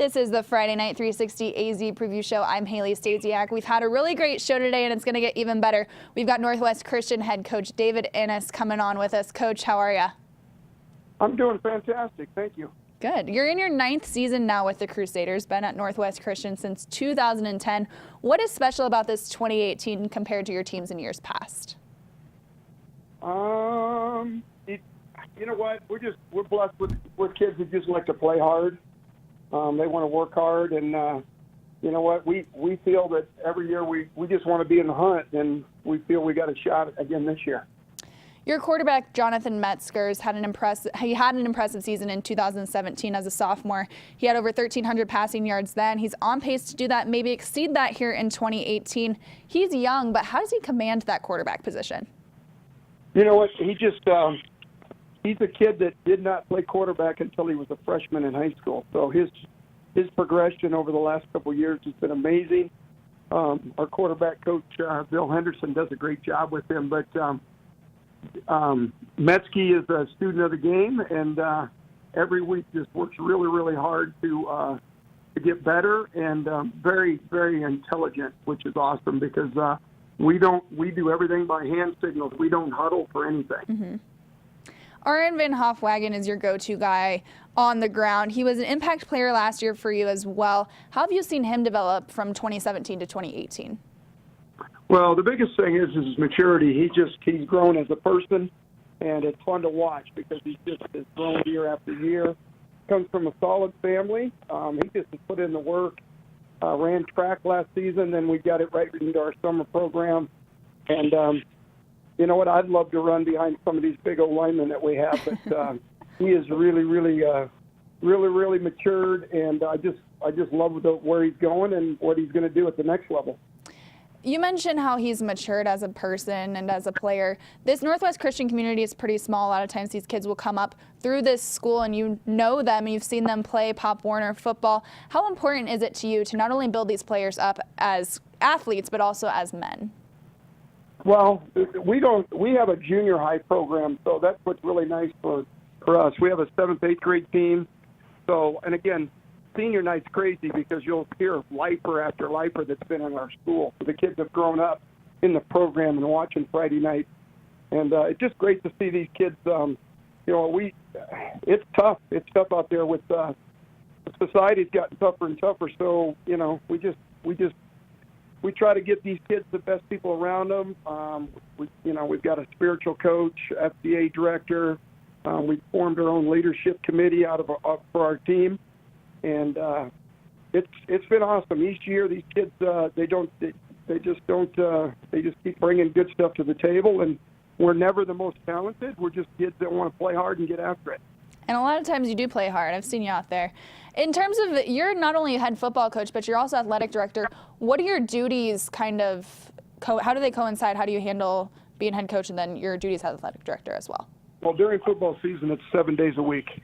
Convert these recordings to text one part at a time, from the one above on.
This is the Friday Night 360 AZ preview show. I'm Haley Stasiak. We've had a really great show today, and it's going to get even better. We've got Northwest Christian head coach David Inness coming on with us. Coach, how are you? I'm doing fantastic. Thank you. Good. You're in your 9th season now with the Crusaders, been at Northwest Christian since 2010. What is special about this 2018 compared to your teams in years past? You know what? We're blessed with kids who just like to play hard. They want to work hard, and you know what? We feel that every year we just want to be in the hunt, and we feel we got a shot again this year. Your quarterback, Jonathan Metzgers, had an impressive season in 2017 as a sophomore. He had over 1,300 passing yards then. He's on pace to do that, maybe exceed that here in 2018. He's young, but how does he command that quarterback position? You know what? He's a kid that did not play quarterback until he was a freshman in high school. So his progression over the last couple of years has been amazing. Our quarterback coach, Bill Henderson, does a great job with him. But Metzke is a student of the game, and every week just works really, really hard to get better, and very, very intelligent, which is awesome because we do everything by hand signals. We don't huddle for anything. Mm-hmm. Aaron Van Hofwagen is your go-to guy on the ground. He was an impact player last year for you as well. How have you seen him develop from 2017 to 2018? Well, the biggest thing is his maturity. He's grown as a person, and it's fun to watch because he just has grown year after year. Comes from a solid family. He just has put in the work. Ran track last season, then we got it right into our summer program. And you know what? I'd love to run behind some of these big old linemen that we have, but he is really matured, and I just love where he's going and what he's going to do at the next level. You mentioned how he's matured as a person and as a player. This Northwest Christian community is pretty small. A lot of times these kids will come up through this school and you know them, you've seen them play Pop Warner football. How important is it to you to not only build these players up as athletes, but also as men? Well, we have a junior high program, so that's what's really nice for us. We have a 7th, 8th grade team. So, and again, senior night's crazy because you'll hear lifer after lifer that's been in our school. The kids have grown up in the program and watching Friday night. And it's just great to see these kids. It's tough. It's tough out there with the society's gotten tougher and tougher. So, we try to get these kids the best people around them. We've got a spiritual coach, FBA director. We formed our own leadership committee for our team, and it's been awesome. Each year, these kids they just keep bringing good stuff to the table, and we're never the most talented. We're just kids that want to play hard and get after it. And a lot of times you do play hard. I've seen you out there. In terms of, you're not only a head football coach, but you're also athletic director. What are your duties how do they coincide? How do you handle being head coach and then your duties as athletic director as well? Well, during football season, it's 7 days a week.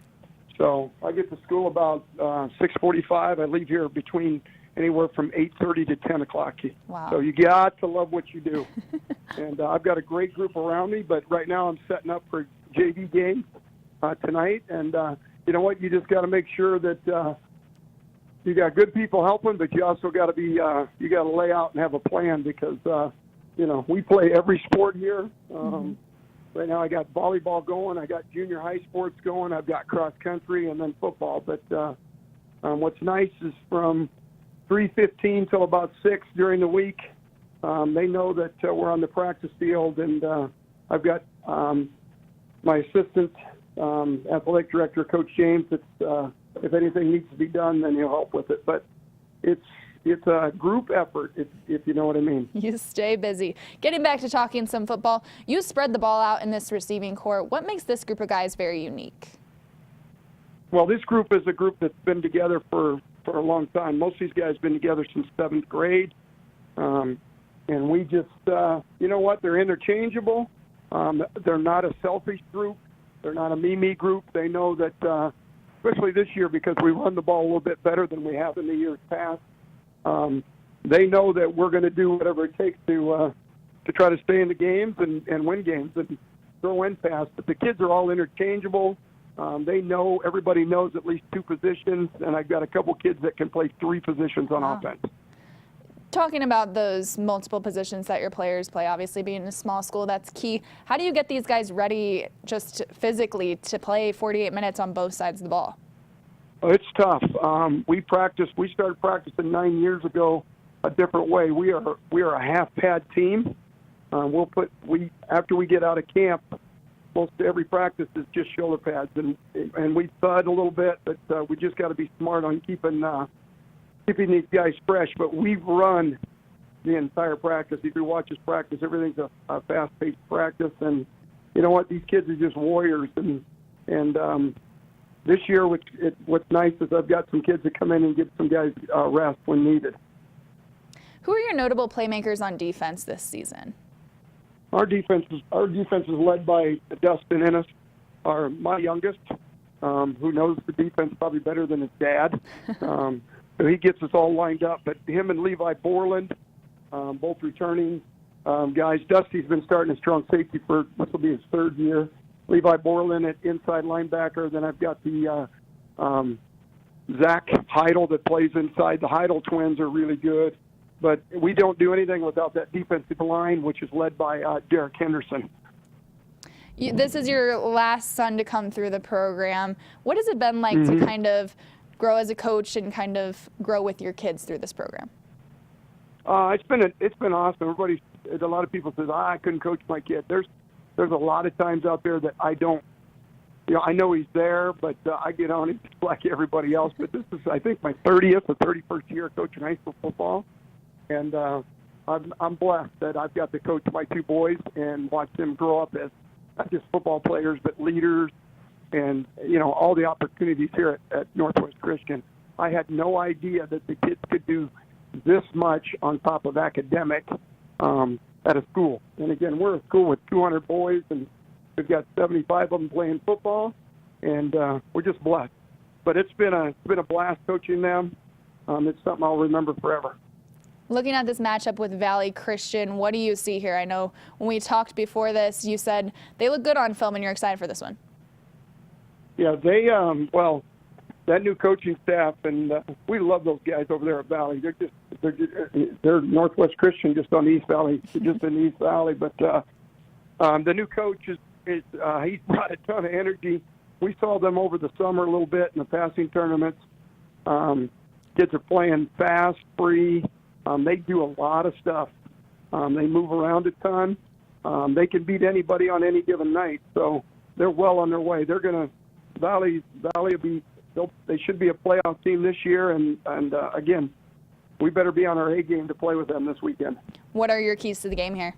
So I get to school about 6:45. I leave here between anywhere from 8:30 to 10 o'clock. Wow. So you got to love what you do. And I've got a great group around me, but right now I'm setting up for JV game tonight. And you know what? You just got to make sure that you got good people helping, but you also got to you got to lay out and have a plan because, we play every sport here. Right now I got volleyball going. I got junior high sports going. I've got cross country and then football. But what's nice is from 3:15 till about 6 during the week, they know that we're on the practice field, and I've got my assistant athletic director, Coach James. If anything needs to be done, then he'll help with it. But it's a group effort, if you know what I mean. You stay busy. Getting back to talking some football, you spread the ball out in this receiving corps. What makes this group of guys very unique? Well, this group is a group that's been together for a long time. Most of these guys have been together since 7th grade. And we just, you know what, they're interchangeable. They're not a selfish group. They're not a me group. They know that, especially this year because we run the ball a little bit better than we have in the years past, they know that we're going to do whatever it takes to try to stay in the games and win games and throw in pass. But the kids are all interchangeable. They know, everybody knows at least 2 positions, and I've got a couple kids that can play 3 positions on offense. Talking about those multiple positions that your players play, obviously being in a small school, that's key. How do you get these guys ready just physically to play 48 minutes on both sides of the ball? Oh, it's tough. We started practicing 9 years ago a different way. We are a half pad team. After we get out of camp, most every practice is just shoulder pads, and we thud a little bit, but we just got to be smart on keeping these guys fresh. But we've run the entire practice. If you watch us practice, everything's a fast-paced practice, and you know what? These kids are just warriors. And this year, what's nice is I've got some kids that come in and give some guys rest when needed. Who are your notable playmakers on defense this season? Our defense is led by Dustin Inness, my youngest, who knows the defense probably better than his dad. So he gets us all lined up. But him and Levi Borland, both returning guys. Dusty's been starting a strong safety for this will be his 3rd year. Levi Borland at inside linebacker. Then I've got the Zach Heidel that plays inside. The Heidel twins are really good. But we don't do anything without that defensive line, which is led by Derek Henderson. This is your last son to come through the program. What has it been like to kind of grow as a coach and kind of grow with your kids through this program? It's been awesome. A lot of people say, I couldn't coach my kid. There's a lot of times out there that I don't. I know he's there, but I get on him just like everybody else. But this is, I think, my 30th or 31st year coaching high school football. And I'm blessed that I've got to coach my 2 boys and watch them grow up as not just football players, but leaders and, all the opportunities here at Northwest Christian. I had no idea that the kids could do this much on top of academic at a school. And, again, we're a school with 200 boys, and we've got 75 of them playing football, and we're just blessed. But it's been a blast coaching them. It's something I'll remember forever. Looking at this matchup with Valley Christian, what do you see here? I know when we talked before this, you said they look good on film and you're excited for this one. Yeah, that new coaching staff, and we love those guys over there at Valley. They're Northwest Christian just on the East Valley, just in the East Valley. But the new coach he's brought a ton of energy. We saw them over the summer a little bit in the passing tournaments. Kids are playing fast, free. They do a lot of stuff. They move around a ton. They can beat anybody on any given night. So they're well on their way. They're going to Valley will be. They should be a playoff team this year. And again, we better be on our A game to play with them this weekend. What are your keys to the game here?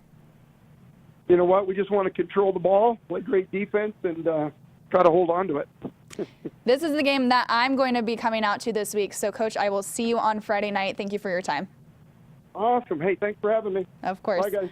You know what? We just want to control the ball, play great defense, and try to hold on to it. This is the game that I'm going to be coming out to this week. So, Coach, I will see you on Friday night. Thank you for your time. Awesome. Hey, thanks for having me. Of course. Bye, guys.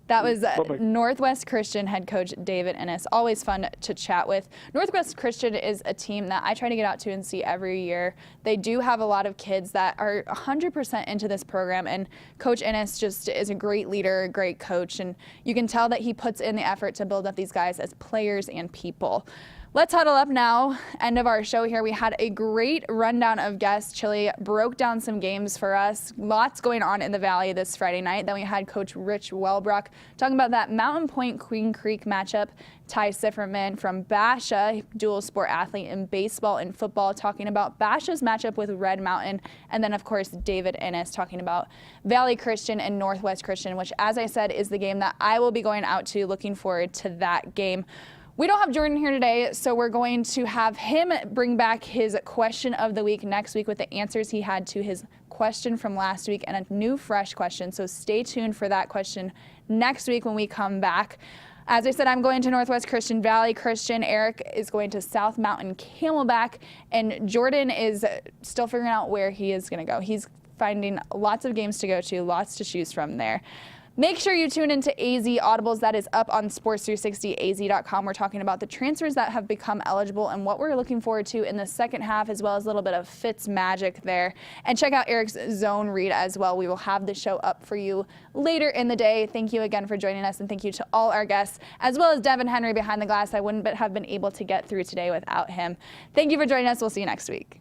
That was Bye-bye. Northwest Christian head coach David Inness. Always fun to chat with. Northwest Christian is a team that I try to get out to and see every year. They do have a lot of kids that are 100% into this program, and Coach Inness just is a great leader, a great coach, and you can tell that he puts in the effort to build up these guys as players and people. Let's huddle up now. End of our show here. We had a great rundown of guests. Chili broke down some games for us. Lots going on in the Valley this Friday night. Then we had Coach Rich Wellbrook talking about that Mountain Point Queen Creek matchup. Ty Sifferman from Basha, dual sport athlete in baseball and football, talking about Basha's matchup with Red Mountain. And then, of course, David Inness talking about Valley Christian and Northwest Christian, which, as I said, is the game that I will be going out to. Looking forward to that game. We don't have Jordan here today, so we're going to have him bring back his question of the week next week with the answers he had to his question from last week and a new fresh question. So stay tuned for that question next week when we come back. As I said, I'm going to Northwest Christian, Valley Christian. Eric is going to South Mountain Camelback, and Jordan is still figuring out where he is going to go. He's finding lots of games to go to, lots to choose from there. Make sure you tune into AZ Audibles. That is up on sports360az.com. We're talking about the transfers that have become eligible and what we're looking forward to in the second half, as well as a little bit of Fitz magic there. And check out Eric's zone read as well. We will have the show up for you later in the day. Thank you again for joining us, and thank you to all our guests, as well as Devin Henry behind the glass. I wouldn't have been able to get through today without him. Thank you for joining us. We'll see you next week.